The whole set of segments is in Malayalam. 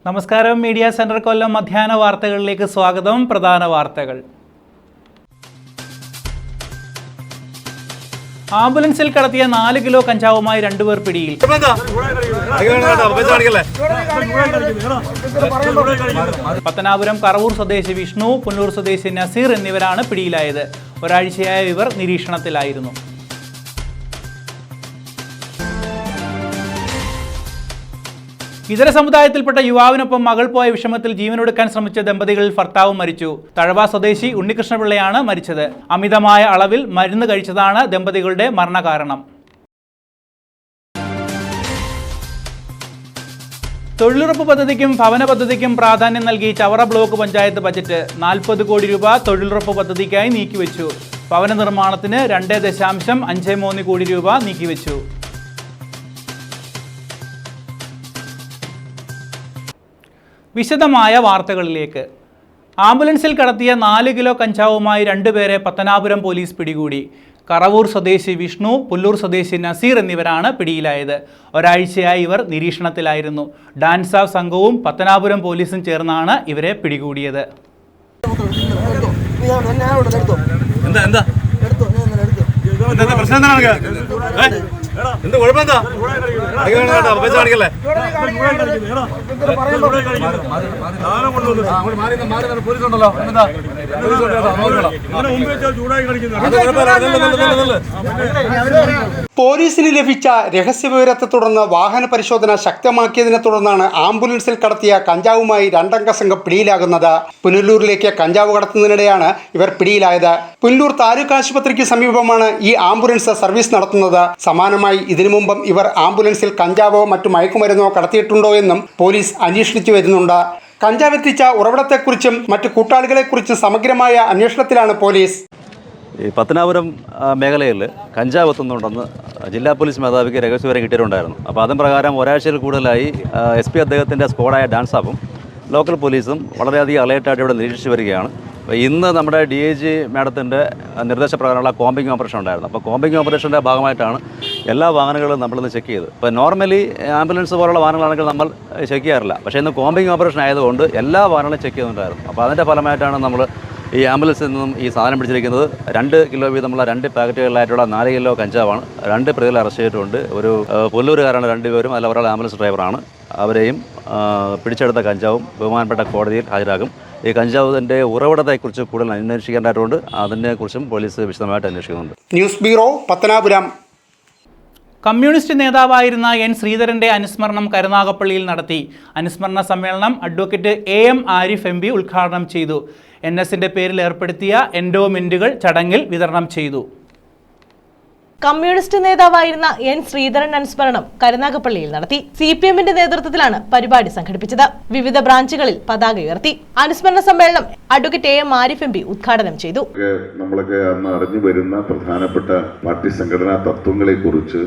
നമസ്കാരം. മീഡിയ സെന്റർ കൊല്ലം മധ്യാഹ്ന വാർത്തകളിലേക്ക് സ്വാഗതം. പ്രധാന വാർത്തകൾ. ആംബുലൻസിൽ കടത്തിയ 4 കിലോ കഞ്ചാവുമായി 2 പേർ പിടിയിൽ. പത്തനാപുരം കറവൂർ സ്വദേശി വിഷ്ണു, പുന്നൂർ സ്വദേശി നസീർ എന്നിവരാണ് പിടിയിലായത്. ഒരാഴ്ചയായി ഇവർ നിരീക്ഷണത്തിലായിരുന്നു. ഇതര സമുദായത്തിൽപ്പെട്ട യുവാവിനൊപ്പം മകൾ പോയ വിഷമത്തിൽ ജീവനൊടുക്കാൻ ശ്രമിച്ച ദമ്പതികളിൽ ഭർത്താവും മരിച്ചു. തഴവ സ്വദേശി ഉണ്ണികൃഷ്ണപിള്ളയാണ് മരിച്ചത്. അമിതമായ അളവിൽ മരുന്ന് കഴിച്ചതാണ് ദമ്പതികളുടെ മരണകാരണം. തൊഴിലുറപ്പ് പദ്ധതിക്കും ഭവന പദ്ധതിക്കും പ്രാധാന്യം നൽകി ചവറ ബ്ലോക്ക് പഞ്ചായത്ത് ബജറ്റ് 40 കോടി രൂപ തൊഴിലുറപ്പ് പദ്ധതിക്കായി നീക്കിവെച്ചു. ഭവന നിർമ്മാണത്തിന് 2.53 കോടി രൂപ നീക്കിവെച്ചു. വിശദമായ വാർത്തകളിലേക്ക്. ആംബുലൻസിൽ കടത്തിയ 4 കിലോ കഞ്ചാവുമായി 2 പേരെ പത്തനാപുരം പോലീസ് പിടികൂടി. കറവൂർ സ്വദേശി വിഷ്ണു, പുല്ലൂർ സ്വദേശി നസീർ എന്നിവരാണ് പിടിയിലായത്. ഒരാഴ്ചയായി ഇവർ നിരീക്ഷണത്തിലായിരുന്നു. ഡാൻസ് ഓഫ് സംഘവും പത്തനാപുരം പോലീസും ചേർന്നാണ് ഇവരെ പിടികൂടിയത്. പോലീസിന് ലഭിച്ച രഹസ്യവിവരത്തെ തുടർന്ന് വാഹന പരിശോധന ശക്തമാക്കിയതിനെ തുടർന്നാണ് ആംബുലൻസിൽ കടത്തിയ കഞ്ചാവുമായി 2 അംഗ സംഘം പിടിയിലാകുന്നത്. പുനലൂരിലേക്ക് കഞ്ചാവ് കടത്തുന്നതിനിടെയാണ് ഇവർ പിടിയിലായത്. പുനലൂർ താലൂക്ക് ആശുപത്രിക്ക് സമീപമാണ് ഈ ആംബുലൻസ് സർവീസ് നടത്തുന്നത്. സമാനമായി ഇതിനു മുമ്പും ഇവർ ആംബുലൻസിൽ കഞ്ചാവോ മറ്റു മയക്കുമരുന്നോ കടത്തിയിട്ടുണ്ടോ എന്നും പോലീസ് അന്വേഷിച്ചു വരുന്നുണ്ട്. കഞ്ചാവ് എത്തിച്ച ഉറവിടത്തെക്കുറിച്ചും മറ്റു കൂട്ടാളികളെക്കുറിച്ചും സമഗ്രമായ അന്വേഷണത്തിലാണ് പോലീസ്. ഈ പത്തനാപുരം മേഖലയിൽ കഞ്ചാവ് എത്തുന്നുണ്ടെന്ന് ജില്ലാ പോലീസ് മേധാവിക്ക് രഹസ്യവിവരം കിട്ടിയിട്ടുണ്ടായിരുന്നു. അപ്പോൾ അതും പ്രകാരം ഒരാഴ്ചയിൽ കൂടുതലായി SP അദ്ദേഹത്തിൻ്റെ സ്ക്വാഡായ ഡാൻസ് ആപ്പും ലോക്കൽ പോലീസും വളരെയധികം അലേർട്ടായിട്ട് ഇവിടെ നിരീക്ഷിച്ച് വരികയാണ്. ഇന്ന് നമ്മുടെ DIG മാഡത്തിൻ്റെ നിർദ്ദേശപ്രകാരമുള്ള കോമ്പിംഗ് ഓപ്പറേഷൻ ഉണ്ടായിരുന്നു. അപ്പോൾ കോമ്പിംഗ് ഓപ്പറേഷൻ്റെ ഭാഗമായിട്ടാണ് എല്ലാ വാഹനങ്ങളും നമ്മളിന്ന് ചെക്ക് ചെയ്ത്. ഇപ്പോൾ നോർമലി ആംബുലൻസ് പോലുള്ള വാഹനങ്ങളാണെങ്കിൽ നമ്മൾ ചെക്ക് ചെയ്യാറില്ല. പക്ഷേ ഇന്ന് കോമ്പിംഗ് ഓപ്പറേഷൻ ആയതുകൊണ്ട് എല്ലാ വാഹനങ്ങളും ചെക്ക് ചെയ്യുന്നുണ്ടായിരുന്നു. അപ്പോൾ അതിൻ്റെ ഫലമായിട്ടാണ് നമ്മൾ ഈ ആംബുലൻസിൽ നിന്നും ഈ സാധനം പിടിച്ചിരിക്കുന്നത്. 2 കിലോ വീതമുള്ള 2 പാക്കറ്റുകളിലായിട്ടുള്ള 4 കിലോ കഞ്ചാവാണ്. 2 പ്രതികളെ അറസ്റ്റ് ചെയ്തിട്ടുണ്ട്. ഒരു പുല്ലൂരുകാരാണ് 2 പേരും, അതിൽ ഒരാൾ ആംബുലൻസ് ഡ്രൈവറാണ്. അവരെയും പിടിച്ചെടുത്ത കഞ്ചാവും ബഹുമാനപ്പെട്ട കോടതിയിൽ ഹാജരാക്കും. ഈ കഞ്ചാവിൻ്റെ ഉറവിടത്തെക്കുറിച്ച് കൂടുതൽ അന്വേഷിക്കേണ്ടതായിട്ടുണ്ട്. അതിനെക്കുറിച്ചും പോലീസ് വിശദമായിട്ട് അന്വേഷിക്കുന്നുണ്ട്. News bureau, Pathanapuram. കമ്മ്യൂണിസ്റ്റ് നേതാവായിരുന്ന N. ശ്രീധരൻ്റെ അനുസ്മരണം കരുനാഗപ്പള്ളിയിൽ നടത്തി. അനുസ്മരണ സമ്മേളനം അഡ്വക്കേറ്റ് AM ആരിഫ് MP ഉദ്ഘാടനം ചെയ്തു. NSന്റെ പേരിൽ ഏർപ്പെടുത്തിയ എൻഡോമെന്റുകൾ ചടങ്ങിൽ വിതരണം ചെയ്തു. കമ്മ്യൂണിസ്റ്റ് നേതാവായിരുന്ന N. ശ്രീധരൻ അനുസ്മരണം കരുനാഗപ്പള്ളിയിൽ നടത്തി. CPMന്റെ നേതൃത്വത്തിലാണ് പരിപാടി സംഘടിപ്പിച്ചത്. വിവിധ ബ്രാഞ്ചുകളിൽ പതാക ഉയർത്തി. അനുസ്മരണ സമ്മേളനം അഡ്വക്കേറ്റ് AM ആരിഫ് MP ഉദ്ഘാടനം ചെയ്തു. നമ്മളൊക്കെ അന്ന് അറിഞ്ഞു വരുന്ന പ്രധാനപ്പെട്ട പാർട്ടി സംഘടനാ തത്വങ്ങളെ കുറിച്ച്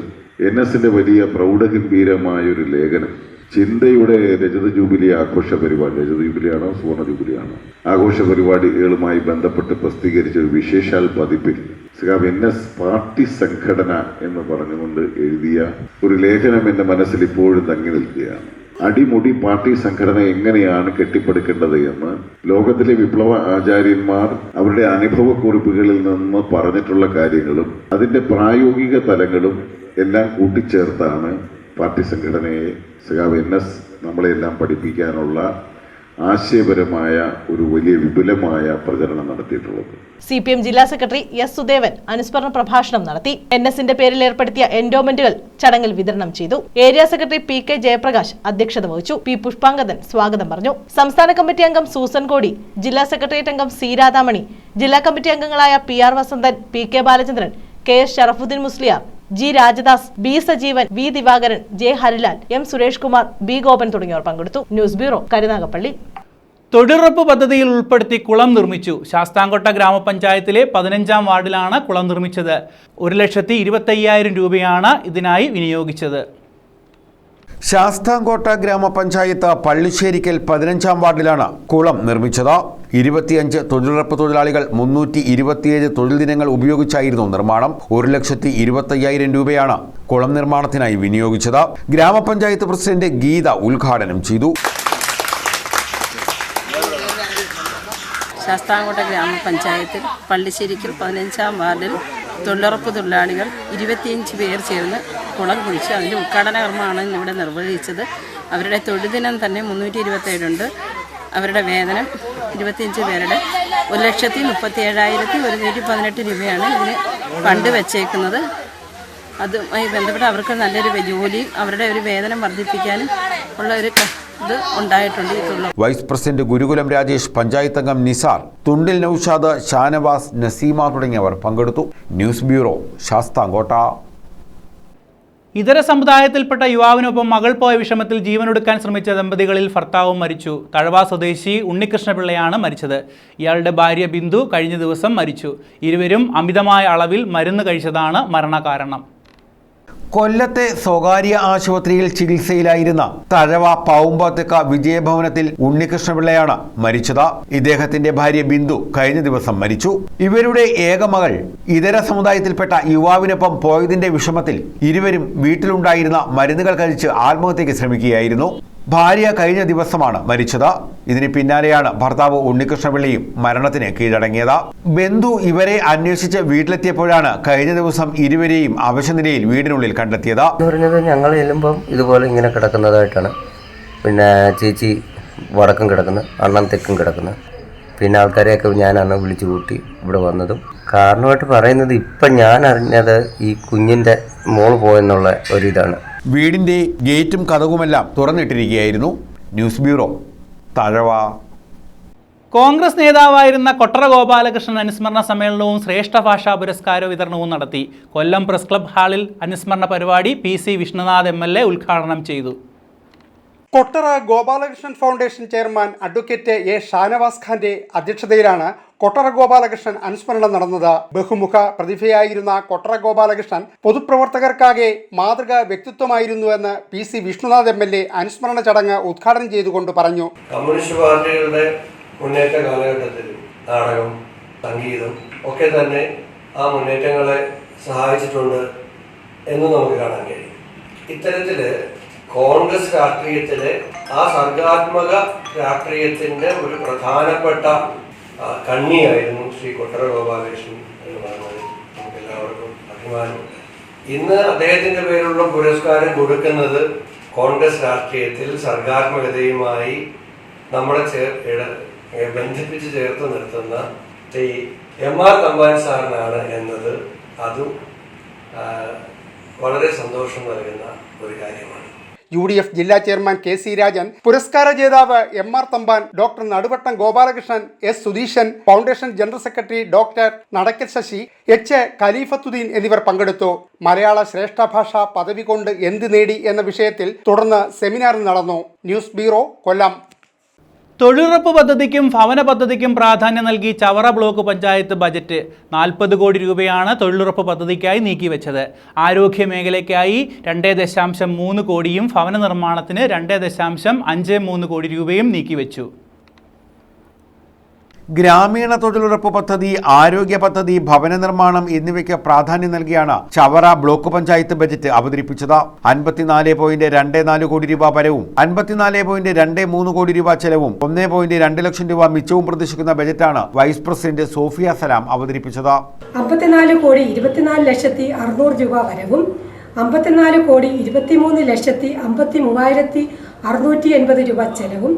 NSന്റെ വലിയ പ്രൗഢഗംഭീരമായ ഒരു ലേഖനം, ചിന്തയുടെ രജത ജൂബിലി ആഘോഷ പരിപാടി, രജത ജൂബിലിയാണോ സുവർണ ജൂബിലിയാണോ ആഘോഷ പരിപാടികളുമായി ബന്ധപ്പെട്ട് പ്രസിദ്ധീകരിച്ച ഒരു വിശേഷാൽ പതിപ്പിൽ NS പാർട്ടി സംഘടന എന്ന് പറഞ്ഞുകൊണ്ട് എഴുതിയ ഒരു ലേഖനം എൻ്റെ മനസ്സിൽ ഇപ്പോഴും തങ്ങി നിൽക്കുകയാണ്. അടിമുടി പാർട്ടി സംഘടന എങ്ങനെയാണ് കെട്ടിപ്പടുക്കേണ്ടത് എന്ന് ലോകത്തിലെ വിപ്ലവ ആചാര്യന്മാർ അവരുടെ അനുഭവക്കുറിപ്പുകളിൽ നിന്ന് പറഞ്ഞിട്ടുള്ള കാര്യങ്ങളും അതിൻ്റെ പ്രായോഗിക തലങ്ങളും എല്ലാം കൂട്ടിച്ചേർത്താണ് പാർട്ടി സംഘടനയെ NS നമ്മളെല്ലാം പഠിപ്പിക്കാനുള്ള ആശയപരമായ ഒരു വലിയ വിപുലമായ പ്രചരണം നടത്തിയിട്ടുള്ളത്. CPM ജില്ലാ സെക്രട്ടറി S. സുദേവൻ അനുസ്മരണ പ്രഭാഷണം നടത്തി. NSന്റെ പേരിൽ ഏർപ്പെടുത്തിയ എൻഡോമെന്റുകൾ ചടങ്ങിൽ വിതരണം ചെയ്തു. ഏരിയ സെക്രട്ടറി PK ജയപ്രകാശ് അധ്യക്ഷത വഹിച്ചു. P. പുഷ്പാങ്കദൻ സ്വാഗതം പറഞ്ഞു. സംസ്ഥാന കമ്മിറ്റി അംഗം സൂസൻ കോടി, ജില്ലാ സെക്രട്ടേറിയറ്റ് അംഗം C. രാധാമണി, ജില്ലാ കമ്മിറ്റി അംഗങ്ങളായ PR Vasanthan, PK Balachandran, KS Sharafuddin Musliyar, G. Rajadas, B. Sajeevan, V. Divakaran, J. Harilal, M. Suresh Kumar, B. Gopan തുടങ്ങിയവർ പങ്കെടുത്തു. News bureau, Karunagappally. തൊഴിലുറപ്പ് പദ്ധതിയിൽ ഉൾപ്പെടുത്തി കുളം നിർമ്മിച്ചു. ശാസ്താംകോട്ട ഗ്രാമപഞ്ചായത്തിലെ 15-ാം വാർഡിലാണ് കുളം നിർമ്മിച്ചത്. 1,25,000 രൂപയാണ് ഇതിനായി വിനിയോഗിച്ചത്. ശാസ്താംകോട്ട ഗ്രാമപഞ്ചായത്ത് പള്ളിശ്ശേരിക്കൽ 15-ാം വാർഡിലാണ് കുളം നിർമ്മിച്ചത്. 25 തൊഴിലുറപ്പ് തൊഴിലാളികൾ 327 തൊഴിൽ ദിനങ്ങൾ ഉപയോഗിച്ചായിരുന്നു നിർമ്മാണം. 1,25,000 രൂപയാണ് കുളം നിർമ്മാണത്തിനായി വിനിയോഗിച്ചത്. ഗ്രാമപഞ്ചായത്ത് പ്രസിഡന്റ് ഗീത ഉദ്ഘാടനം ചെയ്തു. ശാസ്താംകോട്ട ഗ്രാമപഞ്ചായത്തിൽ പള്ളിശ്ശേരിക്കൽ 15-ാം വാർഡിൽ തൊഴിലുറപ്പ് തൊഴിലാളികൾ 25 പേർ ചേർന്ന് കുളം കുഴിച്ച് അതിൻ്റെ ഉദ്ഘാടന കർമ്മമാണ് ഇവിടെ നിർവഹിച്ചത്. അവരുടെ തൊഴിൽ ദിനം തന്നെ 327 ഉണ്ട്. അവരുടെ വേതനം 25 പേരുടെ 1,37,118 രൂപയാണ് ഇതിന് ഫണ്ട് വെച്ചേക്കുന്നത്. അതുമായി ബന്ധപ്പെട്ട് അവർക്ക് നല്ലൊരു ജോലിയും അവരുടെ ഒരു വേതനം വർദ്ധിപ്പിക്കാനും ഉള്ള ഒരു ഇത് ഉണ്ടായിട്ടുണ്ട്. വൈസ് പ്രസിഡന്റ് ഗുരുകുലം രാജേഷ്, പഞ്ചായത്ത് അംഗം നിസാർ, തുണ്ടിൽ നൌഷാദ്, ഷാനവാസ്, നസീമ തുടങ്ങിയവർ പങ്കെടുത്തു. News bureau, Sasthamkotta. ഇതര സമുദായത്തിൽപ്പെട്ട യുവാവിനൊപ്പം മകൾ പോയ വിഷമത്തിൽ ജീവനൊടുക്കാൻ ശ്രമിച്ച ദമ്പതികളിൽ ഭർത്താവും മരിച്ചു. തഴവ സ്വദേശി ഉണ്ണികൃഷ്ണപിള്ളയാണ് മരിച്ചത്. ഇയാളുടെ ഭാര്യ ബിന്ദു കഴിഞ്ഞ ദിവസം മരിച്ചു. ഇരുവരും അമിതമായ അളവിൽ മരുന്ന് കഴിച്ചതാണ് മരണകാരണം. കൊല്ലത്തെ സ്വകാര്യ ആശുപത്രിയിൽ ചികിത്സയിലായിരുന്ന തഴവ പൗമ്പത്തേക്ക വിജയഭവനത്തിൽ ഉണ്ണികൃഷ്ണപിള്ളയാണ് മരിച്ചത്. ഇദ്ദേഹത്തിന്റെ ഭാര്യ ബിന്ദു കഴിഞ്ഞ ദിവസം മരിച്ചു. ഇവരുടെ ഏക മകൾ ഇതര സമുദായത്തിൽപ്പെട്ട യുവാവിനൊപ്പം പോയതിന്റെ വിഷമത്തിൽ ഇരുവരും വീട്ടിലുണ്ടായിരുന്ന മരുന്നുകൾ കഴിച്ച് ആത്മഹത്യയ്ക്ക് ശ്രമിക്കുകയായിരുന്നു. ഭാര്യ കഴിഞ്ഞ ദിവസമാണ് മരിച്ചത്. ഇതിന് പിന്നാലെയാണ് ഭർത്താവ് ഉണ്ണികൃഷ്ണപിള്ളയും മരണത്തിന് കീഴടങ്ങിയത്. ബന്ധു ഇവരെ അന്വേഷിച്ച് വീട്ടിലെത്തിയപ്പോഴാണ് കഴിഞ്ഞ ദിവസം ഇരുവരെയും അവശനിലയിൽ വീടിനുള്ളിൽ കണ്ടെത്തിയത്. ഞങ്ങൾ ചെല്ലുമ്പം ഇതുപോലെ ഇങ്ങനെ കിടക്കുന്നതായിട്ടാണ്. പിന്നെ ചേച്ചി വടക്കും കിടക്കുന്നത്, അണ്ണൻ തെക്കും കിടക്കുന്നത്. പിന്നെ ആൾക്കാരെയൊക്കെ ഞാനാണ് വിളിച്ചു കൂട്ടി ഇവിടെ വന്നതും. കാരണമായിട്ട് പറയുന്നത് ഇപ്പം ഞാൻ അറിഞ്ഞത് ഈ കുഞ്ഞിൻ്റെ മോൾ പോയെന്നുള്ള ഒരിതാണ്. വീടിന്റെ ഗേറ്റും കതകുമെല്ലാം തുറന്നിട്ടിരിക്കുകയായിരുന്നു. News bureau, Thazhava. കോൺഗ്രസ് നേതാവായിരുന്ന കൊട്ടറ ഗോപാലകൃഷ്ണൻ അനുസ്മരണ സമ്മേളനവും ശ്രേഷ്ഠ ഭാഷാ പുരസ്കാര വിതരണവും നടത്തി. കൊല്ലം പ്രസ് ക്ലബ് ഹാളിൽ അനുസ്മരണ പരിപാടി PC വിഷ്ണുനാഥ് MLA ഉദ്ഘാടനം ചെയ്തു. Kottara Gopalakrishnan foundation chairman advocate A. Shanavas ഖാന്റെ അധ്യക്ഷതയിലാണ് കൊട്ടറ ഗോപാലകൃഷ്ണൻ അനുസ്മരണം നടന്നത്. ബഹുമുഖ പ്രതിഭയായിരുന്ന കൊട്ടറ ഗോപാലകൃഷ്ണൻ പൊതുപ്രവർത്തകർക്കാകെ മാതൃകാ വ്യക്തിത്വമായിരുന്നുവെന്ന് PC വിഷ്ണുനാഥ് MLA അനുസ്മരണ ചടങ്ങ് ഉദ്ഘാടനം ചെയ്തുകൊണ്ട് പറഞ്ഞു. കമ്മ്യൂണിസ്റ്റ് പാർട്ടികളുടെ മുന്നേറ്റ കാലഘട്ടത്തിൽ നാടകം, സംഗീതം ഒക്കെ തന്നെ ആ മുന്നേറ്റങ്ങളെ സഹായിച്ചിട്ടുണ്ട് എന്ന് നമുക്ക് കാണാൻ കഴിയും. ഇത്തരത്തില് കോൺഗ്രസ് രാഷ്ട്രീയത്തിലെ ആ സർഗാത്മക രാഷ്ട്രീയത്തിന്റെ ഒരു പ്രധാനപ്പെട്ട കണ്ണിയായിരുന്നു ശ്രീ കൊട്ടറ ഗോപാലകൃഷ്ണൻ എന്ന് പറഞ്ഞത് നമുക്ക് എല്ലാവർക്കും അഭിമാനമുണ്ട്. ഇന്ന് അദ്ദേഹത്തിന്റെ പേരിലുള്ള പുരസ്കാരം കൊടുക്കുന്നത് കോൺഗ്രസ് രാഷ്ട്രീയത്തിൽ സർഗാത്മകതയുമായി നമ്മളെ ബന്ധിപ്പിച്ച് ചേർത്ത് നിർത്തുന്ന ശ്രീ M.R. തമ്പാൻ സാറിനാണ് എന്നത് അതും വളരെ സന്തോഷം നൽകുന്ന ഒരു കാര്യമാണ്. UDF ജില്ലാ ചെയർമാൻ KC രാജൻ, പുരസ്കാര ജേതാവ് M.R. Thampan, doctor Naduvattom Gopalakrishnan, S. Sudheeshan, foundation general secretary doctor Nadakkal Sasi, H. Khaleefathuddeen എന്നിവർ പങ്കെടുത്തു. മലയാള ശ്രേഷ്ഠ ഭാഷ പദവി കൊണ്ട് എന്ത് നേടി എന്ന വിഷയത്തിൽ തുടർന്ന് സെമിനാർ നടന്നു. ന്യൂസ് ബ്യൂറോ, കൊല്ലം. തൊഴിലുറപ്പ് പദ്ധതിക്കും ഭവന പദ്ധതിക്കും പ്രാധാന്യം നൽകി ചവറ ബ്ലോക്ക് പഞ്ചായത്ത് ബജറ്റ് 40 കോടി രൂപയാണ് തൊഴിലുറപ്പ് പദ്ധതിക്കായി നീക്കിവെച്ചത്. ആരോഗ്യ മേഖലയ്ക്കായി 2.3 കോടിയും ഭവന നിർമ്മാണത്തിന് 2.53 കോടി രൂപയും നീക്കിവെച്ചു. ഗ്രാമീണ തൊഴിലുറപ്പ് പദ്ധതി, ആരോഗ്യ പദ്ധതി, ഭവന നിർമ്മാണം എന്നിവയ്ക്ക് പ്രാധാന്യം നൽകിയാണ് ചവറ ബ്ലോക്ക് പഞ്ചായത്ത് ബജറ്റ് അവതരിപ്പിച്ചത്. 54.24 കോടി രൂപ വരവും 54.23 കോടി രൂപ ചെലവും 1.2 ലക്ഷം രൂപ മിച്ചവും പ്രതീക്ഷിക്കുന്ന ബജറ്റാണ് വൈസ് പ്രസിഡന്റ് സോഫിയ സലാം അവതരിപ്പിച്ചത്. 54,24,600,000 രൂപ വരവും 54,23,53,680 രൂപ ചെലവും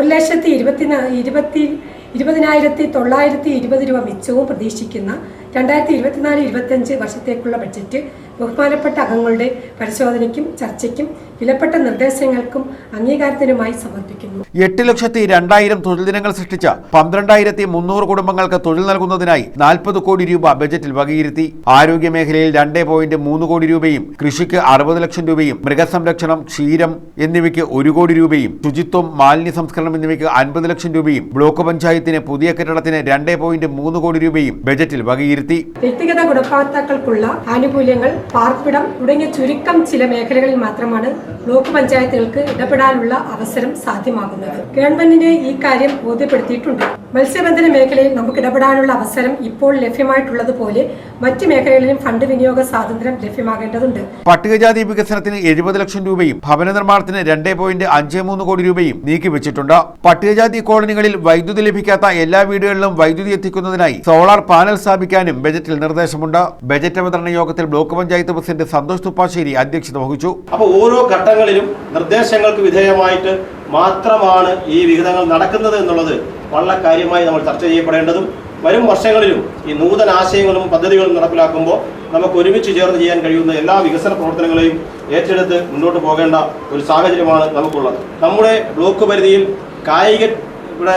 1,20,920 രൂപ മിച്ചവും പ്രതീക്ഷിക്കുന്ന 2024-25 വർഷത്തേക്കുള്ള ബഡ്ജറ്റ് ബഹുമാനപ്പെട്ട അംഗങ്ങളുടെ പരിശോധനയ്ക്കും ചർച്ചയ്ക്കും വിലപ്പെട്ട നിർദ്ദേശങ്ങൾക്കും അംഗീകാരത്തിനുമായി സമർപ്പിക്കുന്നു. 8,02,000 തൊഴിൽ ദിനങ്ങൾ സൃഷ്ടിച്ച 12,300 കുടുംബങ്ങൾക്ക് തൊഴിൽ നൽകുന്നതിനായി 40 കോടി രൂപ ബജറ്റിൽ വകയിരുത്തി. ആരോഗ്യ മേഖലയിൽ 2.3 കോടി രൂപയും കൃഷിക്ക് 60 ലക്ഷം രൂപയും മൃഗസംരക്ഷണം, ക്ഷീരം എന്നിവയ്ക്ക് 1 കോടി രൂപയും ശുചിത്വം, മാലിന്യ സംസ്കരണം എന്നിവയ്ക്ക് 50 ലക്ഷം രൂപയും ബ്ലോക്ക് പഞ്ചായത്തിന് പുതിയ കെട്ടിടത്തിന് 2.3 കോടി രൂപയും ബജറ്റിൽ വകയിരുത്തി. വ്യക്തിഗത ഗുണഭോക്താക്കൾക്കുള്ള ആനുകൂല്യങ്ങൾ, പാർപ്പിടം തുടങ്ങിയ ചുരുക്കം ചില മേഖലകളിൽ മാത്രമാണ് ബ്ലോക്ക് പഞ്ചായത്തുകൾക്ക് ഇടപെടാനുള്ള അവസരം സാധ്യമാകുന്നത്. ഗവൺമെന്റിനെ ഈ കാര്യം ബോധ്യപ്പെടുത്തിയിട്ടുണ്ട്. മത്സ്യബന്ധന മേഖലയിൽ നമുക്ക് ഇടപെടാനുള്ള അവസരം ഇപ്പോൾ ലഭ്യമായിട്ടുള്ളതുപോലെ മറ്റ് മേഖലകളിലും ഫണ്ട് വിനിയോഗ സ്വാതന്ത്ര്യം ലഭ്യമാകേണ്ടതുണ്ട്. പട്ടികജാതി വികസനത്തിന് 70 ലക്ഷം രൂപയും ഭവന നിർമ്മാണത്തിന് 2.53 കോടി രൂപയും നീക്കിവെച്ചിട്ടുണ്ട്. പട്ടികജാതി കോളനികളിൽ വൈദ്യുതി ലഭിക്കാത്ത എല്ലാ വീടുകളിലും വൈദ്യുതി എത്തിക്കുന്നതിനായി സോളാർ പാനൽ സ്ഥാപിക്കാനും ബജറ്റിൽ നിർദ്ദേശമുണ്ട്. ബജറ്റ് അവതരണ യോഗത്തിൽ ബ്ലോക്ക് പഞ്ചായത്ത് പ്രസിഡന്റ് സന്തോഷ് തുപ്പാശ്ശേരി അധ്യക്ഷത വഹിച്ചു. അപ്പോൾ ഓരോ ഘട്ടങ്ങളിലും നിർദ്ദേശങ്ങൾക്ക് വിധേയമായിട്ട് മാത്രമാണ് ഈ വിഹിതങ്ങൾ നടക്കുന്നത് എന്നുള്ളത് വളരെ കാര്യമായി നമ്മൾ ചർച്ച ചെയ്യപ്പെടേണ്ടതും വരും വർഷങ്ങളിലും ഈ നൂതന ആശയങ്ങളും പദ്ധതികളും നടപ്പിലാക്കുമ്പോൾ നമുക്ക് ഒരുമിച്ച് ചേർന്ന് ചെയ്യാൻ കഴിയുന്ന എല്ലാ വികസന പ്രവർത്തനങ്ങളെയും ഏറ്റെടുത്ത് മുന്നോട്ട് പോകേണ്ട ഒരു സാഹചര്യമാണ് നമുക്കുള്ളത്. നമ്മുടെ ബ്ലോക്ക് പരിധിയിൽ കായിക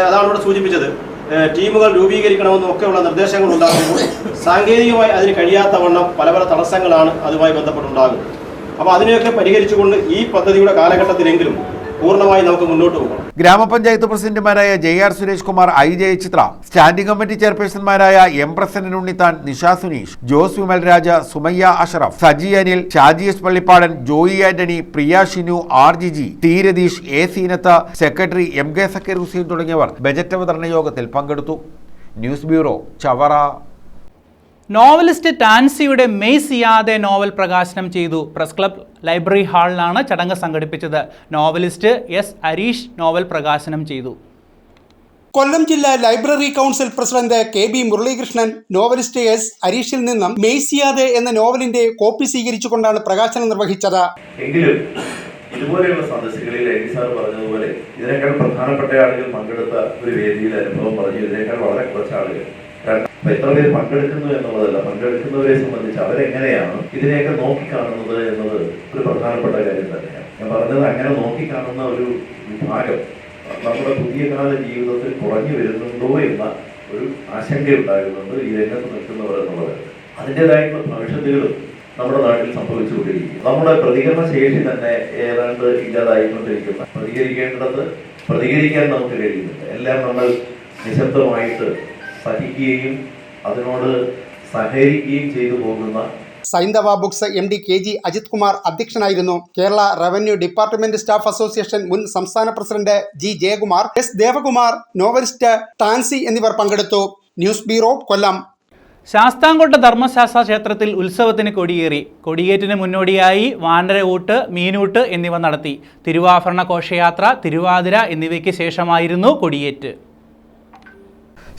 അതാണ് ഇവിടെ സൂചിപ്പിച്ചത്, ടീമുകൾ രൂപീകരിക്കണമെന്നും ഒക്കെയുള്ള നിർദ്ദേശങ്ങൾ ഉണ്ടാകുമ്പോൾ സാങ്കേതികമായി അതിന് കഴിയാത്ത വണ്ണം പല പല തടസ്സങ്ങളാണ് അതുമായി ബന്ധപ്പെട്ടുണ്ടാകുന്നത്. അപ്പോൾ അതിനെയൊക്കെ പരിഹരിച്ചുകൊണ്ട് ഈ പദ്ധതിയുടെ കാലഘട്ടത്തിലെങ്കിലും പൂർണ്ണമായി നമുക്ക് മുന്നോട്ട് പോകണം. ഗ്രാമപഞ്ചായത്ത് പ്രസിഡന്റുമാരായ JR Suresh Kumar, I Jayachitra, standing committee ചെയർപേഴ്സൺമാരായ M Prasannan Unnithan, Nisha Suneesh, Jose Vimal Raja, Sumayya Ashraf, Saji Anil, Shaji S Pallippadan, Joy Antony, Priya Shinu, RGG, T Ratheesh, A Seenath, secretary MK Sakkeer Hussain തുടങ്ങിയവർ ബജറ്റ് അവതരണ യോഗത്തിൽ പങ്കെടുത്തു. News bureau, Chavara. നോവലിസ്റ്റ് ടാൻസിയുടെ മെയ് സിയാതെ നോവൽ പ്രകാശനം ചെയ്തു. പ്രസ് ക്ലബ് ലൈബ്രറി ഹാളിലാണ് ചടങ്ങ് സംഘടിപ്പിച്ചത്. നോവലിസ്റ്റ് S അരീഷ് നോവൽ പ്രകാശനം ചെയ്തു. കൊല്ലം ജില്ലാ library council president KB Muralikrishnan novelist S അരീഷിൽ നിന്നും മെയ് സിയാതെ എന്ന നോവലിന്റെ കോപ്പി സ്വീകരിച്ചുകൊണ്ടാണ് പ്രകാശനം നിർവഹിച്ചത്. എങ്കിലും ഇതുപോലെയുള്ള സദസ്സുകളിൽ സാർ പറഞ്ഞതുപോലെ ഇതിനേക്കാൾ പ്രധാനപ്പെട്ട ആളുകൾ പങ്കെടുത്ത ഒരു വേദിയിൽ അനുഭവം പറഞ്ഞു. ഇതിനേക്കാൾ വളരെ കുറച്ച് ആളുകൾ എത്ര പേര് പങ്കെടുക്കുന്നു എന്നുള്ളതല്ല, പങ്കെടുക്കുന്നവരെ സംബന്ധിച്ച് അവരെങ്ങനെയാണ് ഇതിനെയൊക്കെ നോക്കിക്കാണുന്നത് എന്നത് ഒരു പ്രധാനപ്പെട്ട കാര്യം തന്നെയാണ്. ഞാൻ പറഞ്ഞത് അങ്ങനെ നോക്കിക്കാണുന്ന ഒരു വിഭാഗം നമ്മുടെ പുതിയ കാല ജീവിതത്തിൽ കുറഞ്ഞു വരുന്നുണ്ടോ എന്ന ഒരു ആശങ്കയുണ്ടാകുന്നുണ്ട് ഈ രംഗത്ത് നിൽക്കുന്നവർ എന്നുള്ളത്. അതിൻ്റെതായിട്ടുള്ള ഭവിഷ്യത്തുകളും നമ്മുടെ നാട്ടിൽ സംഭവിച്ചുകൊണ്ടിരിക്കും. നമ്മുടെ പ്രതികരണ ശേഷി തന്നെ ഏതാണ്ട് ഇല്ലാതായിക്കൊണ്ടിരിക്കുന്ന, പ്രതികരിക്കേണ്ടത് പ്രതികരിക്കാൻ നമുക്ക് കഴിയുന്നില്ല. എല്ലാം നമ്മൾ നിശബ്ദമായിട്ട് സഹിക്കുകയും അതിനോട് സഹകരിക്കുകയും ചെയ്തു പോകുന്ന Saindhava books MD KG Ajith Kumar അധ്യക്ഷനായിരുന്നു. Kerala revenue department staff association മുൻ സംസ്ഥാന president G Jayakumar, S Devakumar, novelist Tansy എന്നിവർ പങ്കെടുത്തു. News bureau, Kollam. ശാസ്താംകോട്ട ധർമ്മശാസ്ത്ര ക്ഷേത്രത്തിൽ ഉത്സവത്തിന് കൊടിയേറി. കൊടിയേറ്റിന് മുന്നോടിയായി വാനരഊട്ട്, മീനൂട്ട് എന്നിവ നടത്തി. തിരുവാഭരണ ഘോഷയാത്ര, തിരുവാതിര എന്നിവയ്ക്ക് ശേഷമായിരുന്നു കൊടിയേറ്റ്.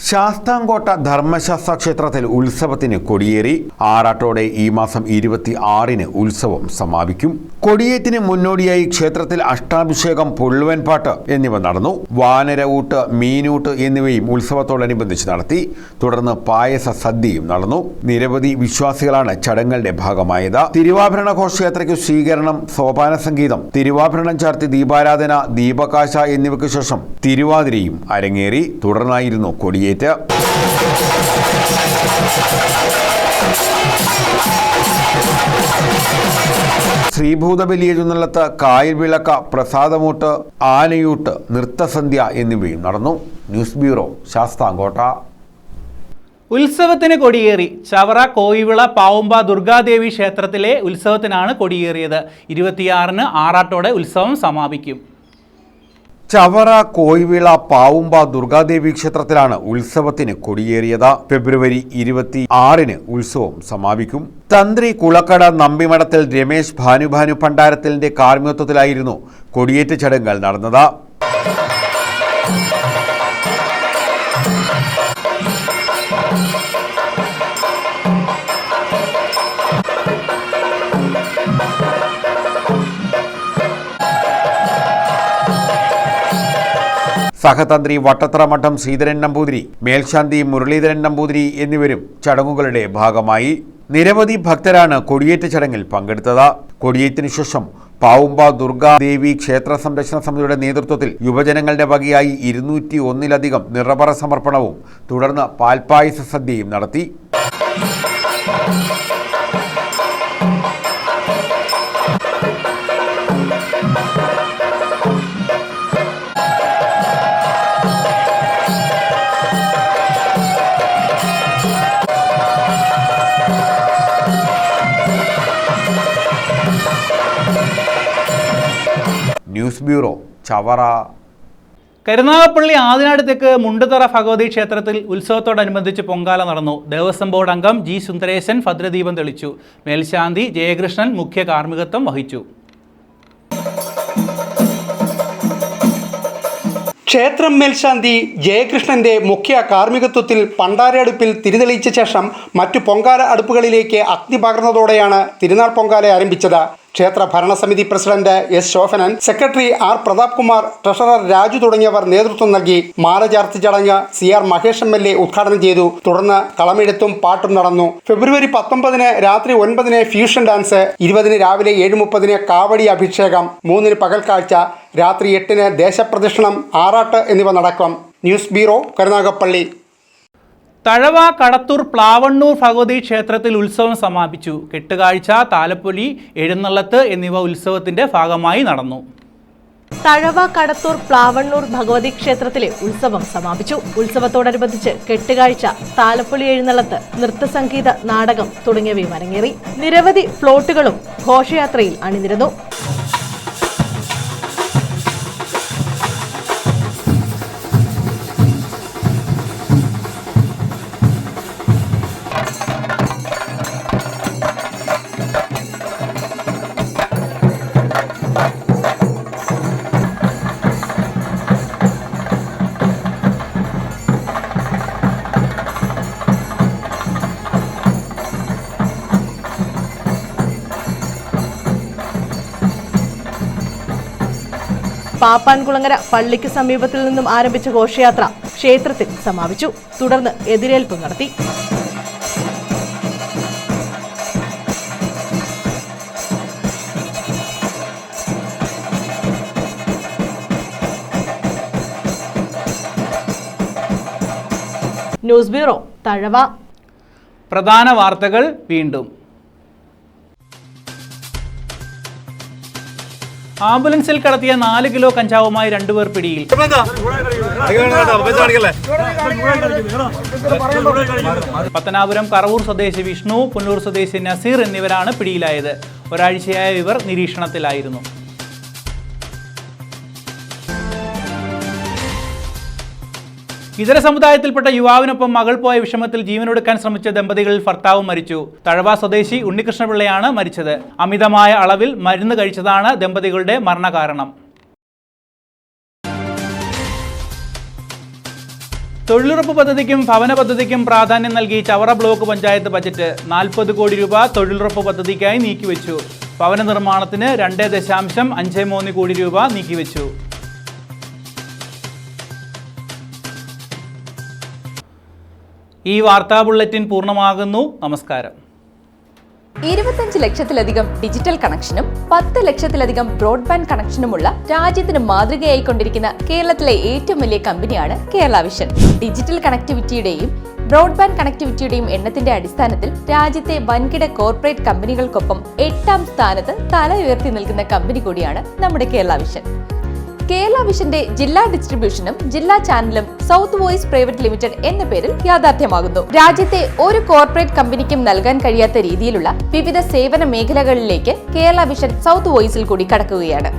ശാസ്താംകോട്ട ധർമ്മശാസ്ത്ര ക്ഷേത്രത്തിൽ ഉത്സവത്തിന് കൊടിയേറി. ആറാട്ടോടെ ഈ മാസം 26-ന് ഉത്സവം സമാപിക്കും. കൊടിയേറ്റിന് മുന്നോടിയായി ക്ഷേത്രത്തിൽ അഷ്ടാഭിഷേകം, പുള്ളുവൻപാട്ട് എന്നിവ നടന്നു. വാനരഊട്ട്, മീനൂട്ട് എന്നിവയും ഉത്സവത്തോടനുബന്ധിച്ച് നടത്തി. തുടർന്ന് പായസ സദ്യയും നടന്നു. നിരവധി വിശ്വാസികളാണ് ചടങ്ങുകളുടെ ഭാഗമായത്. തിരുവാഭരണ ഘോഷയാത്രയ്ക്ക് സ്വീകരണം, സോപാന സംഗീതം, തിരുവാഭരണം ചാർത്തി ദീപാരാധന, ദീപകാശ എന്നിവയ്ക്ക് ശേഷം തിരുവാതിരയും അരങ്ങേറി. തുടർന്നായിരുന്നു കൊടിയേറ്റ്. ശ്രീഭൂതബലി എഴുന്നള്ളത്ത്, കായൽ വിളക്ക്, പ്രസാദമൂട്ട്, ആനയൂട്ട്, നൃത്തസന്ധ്യ എന്നിവയും നടന്നു. News bureau, Sasthamkotta. ഉത്സവത്തിന് കൊടിയേറി. ചവറ കോയിവിള പാവുമ്പ ദുർഗാദേവി ക്ഷേത്രത്തിലെ ഉത്സവത്തിനാണ് കൊടിയേറിയത്. 26-ന് ആറാട്ടോടെ ഉത്സവം സമാപിക്കും. ചവറ കോയിവിള പാവുമ്പ ദുർഗാദേവി ക്ഷേത്രത്തിലാണ് ഉത്സവത്തിന് കൊടിയേറിയത്. ഫെബ്രുവരി 26-ന് ഉത്സവം സമാപിക്കും. തന്ത്രി കുളക്കട നമ്പിമഠത്തിൽ രമേശ് ഭാനുഭാനു ഭണ്ഡാരത്തിലിന്റെ കാർമ്മികത്വത്തിലായിരുന്നു കൊടിയേറ്റ് ചടങ്ങുകൾ നടന്നത്. സഹതന്ത്രി വട്ടത്തറ മഠം ശ്രീധരൻ നമ്പൂതിരി, മേൽശാന്തി മുരളീധരൻ നമ്പൂതിരി എന്നിവരും ചടങ്ങുകളുടെ ഭാഗമായി. നിരവധി ഭക്തരാണ് കൊടിയേറ്റ് ചടങ്ങിൽ പങ്കെടുത്തത്. കൊടിയേറ്റിനു ശേഷം പാവുമ്പ ദുർഗാദേവി ക്ഷേത്ര സംരക്ഷണ സമിതിയുടെ നേതൃത്വത്തിൽ യുവജനങ്ങളുടെ വകയായി 201-ലധികം നിറപറ സമർപ്പണവും തുടർന്ന് പാൽപ്പായസ സദ്യയും നടത്തി. News bureau, Chavara. കരുനാഗപ്പള്ളി ആദിനാട് തെക്ക് മുണ്ടുതറ ഭഗവതി ക്ഷേത്രത്തിൽ ഉത്സവത്തോടനുബന്ധിച്ച് പൊങ്കാല നടന്നു. ദേവസ്വം ബോർഡ് അംഗം ജി സുന്ദരേശൻ ഭദ്രദീപം തെളിച്ചു. മേൽശാന്തി ജയകൃഷ്ണൻ മുഖ്യ കാർമ്മികത്വം വഹിച്ചു. ക്ഷേത്രം മേൽശാന്തി ജയകൃഷ്ണന്റെ മുഖ്യ കാർമ്മികത്വത്തിൽ പണ്ടാരടുപ്പിൽ തിരിതെളിയിച്ച ശേഷം മറ്റു പൊങ്കാല അടുപ്പുകളിലേക്ക് അഗ്നി പകർന്നതോടെയാണ് തിരുനാൾ പൊങ്കാല ആരംഭിച്ചത്. ക്ഷേത്ര ഭരണസമിതി president S Shobhanan, secretary R Prathap Kumar, treasurer Raju തുടങ്ങിയവർ നേതൃത്വം നൽകി. മാല ചാർത്തി ചടങ്ങ് CR മഹേഷ് MLA ഉദ്ഘാടനം ചെയ്തു. തുടർന്ന് കളമെഴുത്തും പാട്ടും നടന്നു. ഫെബ്രുവരി 19 രാത്രി 9 ഫ്യൂഷൻ ഡാൻസ്, 20 രാവിലെ 7:30 കാവടി അഭിഷേകം, 3 പകൽക്കാഴ്ച, രാത്രി 8 ദേശപ്രദക്ഷിണം, ആറാട്ട് എന്നിവ നടക്കും. News bureau, Karunagappally. തഴവ കടത്തൂർ പ്ലാവണ്ണൂർ ഭഗവതി ക്ഷേത്രത്തിൽ ഉത്സവം സമാപിച്ചു. കെട്ടുകാഴ്ച, താലപ്പൊലി, എഴുന്നള്ളത്ത് എന്നിവ ഉത്സവത്തിന്റെ ഭാഗമായി നടന്നു. തഴവ കടത്തൂർ പ്ലാവണ്ണൂർ ഭഗവതി ക്ഷേത്രത്തിലെ ഉത്സവം സമാപിച്ചു. ഉത്സവത്തോടനുബന്ധിച്ച് കെട്ടുകാഴ്ച, താലപ്പൊലി, എഴുന്നള്ളത്ത്, നൃത്തസംഗീത, നാടകം തുടങ്ങിയവയും അരങ്ങേറി. നിരവധി ഫ്ലോട്ടുകളും ഘോഷയാത്രയിൽ അണിനിരന്നു. പാപ്പാൻകുളങ്ങര പള്ളിക്ക് സമീപത്തിൽ നിന്നും ആരംഭിച്ച ഘോഷയാത്ര ക്ഷേത്രത്തിൽ സമാപിച്ചു. തുടർന്ന് എതിരേൽപ്പ് നടത്തി. News bureau, Thazhava. പ്രധാന വാർത്തകൾ വീണ്ടും. ആംബുലൻസിൽ കടത്തിയ 4 കിലോ കഞ്ചാവുമായി 2 പേർ പിടിയിൽ. പത്തനാപുരം കറവൂർ സ്വദേശി വിഷ്ണു, പുല്ലൂർ സ്വദേശി നസീർ എന്നിവരാണ് പിടിയിലായത്. ഒരാഴ്ചയായി ഇവർ നിരീക്ഷണത്തിലായിരുന്നു. ഇതര സമുദായത്തിൽപ്പെട്ട യുവാവിനൊപ്പം മകൾ പോയ വിഷമത്തിൽ ജീവനൊടുക്കാൻ ശ്രമിച്ച ദമ്പതികളിൽ ഭർത്താവ് മരിച്ചു. തഴവ സ്വദേശി ഉണ്ണികൃഷ്ണപിള്ളയാണ് മരിച്ചത്. അമിതമായ അളവിൽ മരുന്ന് കഴിച്ചതാണ് ദമ്പതികളുടെ മരണകാരണം. തൊഴിലുറപ്പ് പദ്ധതിക്കും ഭവന പദ്ധതിക്കും പ്രാധാന്യം നൽകി ചവറ ബ്ലോക്ക് പഞ്ചായത്ത് ബജറ്റ്. 40 കോടി രൂപ തൊഴിലുറപ്പ് പദ്ധതിക്കായി നീക്കിവെച്ചു. ഭവന നിർമ്മാണത്തിന് 2.53 കോടി രൂപ നീക്കിവെച്ചു. ഈ വാർത്താ ബുള്ളറ്റിൻ പൂർണ്ണമാകുന്നു. നമസ്കാരം. 25 ലക്ഷത്തിലധികം ഡിജിറ്റൽ കണക്ഷനും 10 ലക്ഷത്തിലധികം ബ്രോഡ്ബാൻഡ് കണക്ഷനുമുള്ള രാജ്യത്തിന് മാതൃകയായിക്കൊണ്ടിരിക്കുന്ന കേരളത്തിലെ ഏറ്റവും വലിയ കമ്പനിയാണ് കേരള വിഷൻ. ഡിജിറ്റൽ കണക്ടിവിറ്റിയുടെയും ബ്രോഡ്ബാൻഡ് കണക്ടിവിറ്റിയുടെയും എണ്ണത്തിന്റെ അടിസ്ഥാനത്തിൽ രാജ്യത്തെ വൻകിട കോർപ്പറേറ്റ് കമ്പനികൾക്കൊപ്പം 8ാം സ്ഥാനത്ത് തല ഉയർത്തി നിൽക്കുന്ന കമ്പനി കൂടിയാണ് നമ്മുടെ കേരള വിഷൻ. കേരള വിഷന്റെ ജില്ലാ ഡിസ്ട്രിബ്യൂഷനും ജില്ലാ ചാനലും സൗത്ത് വോയിസ് പ്രൈവറ്റ് ലിമിറ്റഡ് എന്ന പേരിൽ യാഥാർത്ഥ്യമാകുന്നു. രാജ്യത്തെ ഒരു കോർപ്പറേറ്റ് കമ്പനിക്കും നൽകാൻ കഴിയാത്ത രീതിയിലുള്ള വിവിധ സേവന മേഖലകളിലേക്ക് കേരള വിഷൻ സൗത്ത് വോയിസിൽ കൂടി കടക്കുകയാണ്.